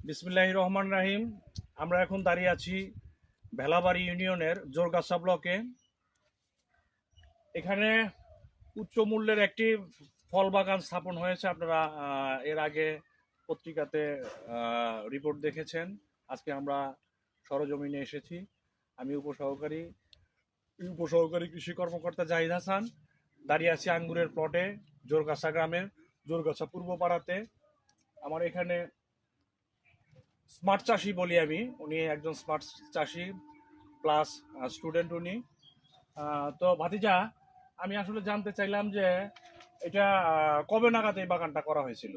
বিসমিল্লাহির রহমান রাহিম। আমরা এখন দাঁড়িয়ে আছি ভেলাবাড়ি ইউনিয়নের জোরগাছা ব্লকে। এখানে উচ্চ মূল্যের একটি ফল বাগান স্থাপন হয়েছে। আপনারা এর আগে পত্রিকাতে রিপোর্ট দেখেছেন। আজকে আমরা সরজমিনে এসেছি। আমি উপসহকারী কৃষি কর্মকর্তা জাহিদ হাসান। দাঁড়িয়ে আছি আঙ্গুরের প্লটে, জোরগাছা গ্রামের জোরগাছা পূর্ব পাড়াতে। আমার এখানে স্মার্ট চাষি বলি আমি, উনি একজন স্মার্ট চাষি প্লাস স্টুডেন্ট উনি। তো ভাতিজা, আমি আসলে জানতে চাইলাম যে এটা কবে নাগাদ এই বাগানটা করা হয়েছিল?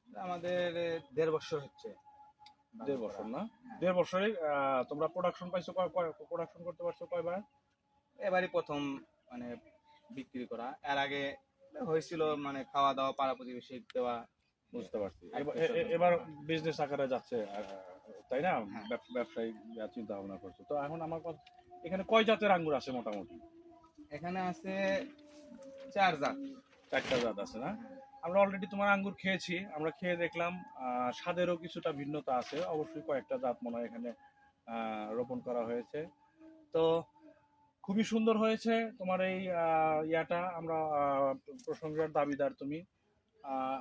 আমাদের 1.5 বছর হচ্ছে। 1.5 বছর না? 1.5 বছরে তোমরা প্রোডাকশন পাইছো? প্রোডাকশন করতে পারছো কয়বার? এবারই প্রথম মানে বিক্রি করা। এর আগে হয়েছিল মানে খাওয়া দাওয়া, পাড়া প্রতিবেশী দেওয়া। বুঝতে পারছি। এবার বিজনেস আকারে যাচ্ছে, তাই না? হ্যাঁ। ব্যবসায়ী চিন্তা ভাবনা করছো তো। এখন আমার কথা, এখানে কয় জাতের আঙ্গুর আছে মোটামুটি? এখানে আছে 4 জাত। 4টা জাত আছে না? আমরা অলরেডি তোমার আঙ্গুর খেয়েছি, আমরা খেয়ে দেখলাম স্বাদেরও কিছুটা ভিন্নতা আছে। অবশ্যই কয়েকটা জাত মনে হয় এখানে রোপণ করা হয়েছে। তো খুবই সুন্দর হয়েছে তোমার এই ইয়াটা। আমরা প্রশংসার দাবিদার তুমি।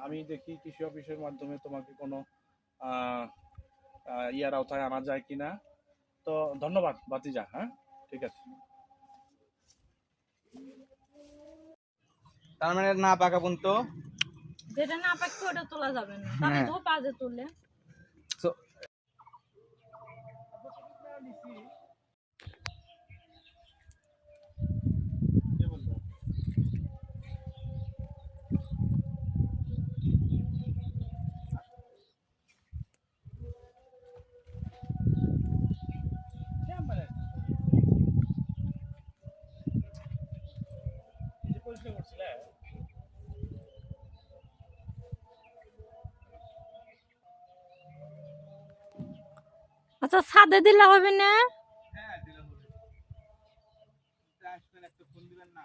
আমি দেখি কৃষি অফিসের মাধ্যমে তোমাকে কোনো ইয়ার আওতায় আনা যায় কিনা। তো ধন্যবাদ বাতিজা। হ্যাঁ, ঠিক আছে। তার মানে না পাকা পর্যন্ত যেটা না পাকবে ওটা তোলা যাবে না, তাহলে হ্যাঁ। ধোপা যে তুললে। আচ্ছা, ছাদে দিলে হবে না? হ্যাঁ, দিলে হবে। আসবেন, একটা ফোন দিবেন না।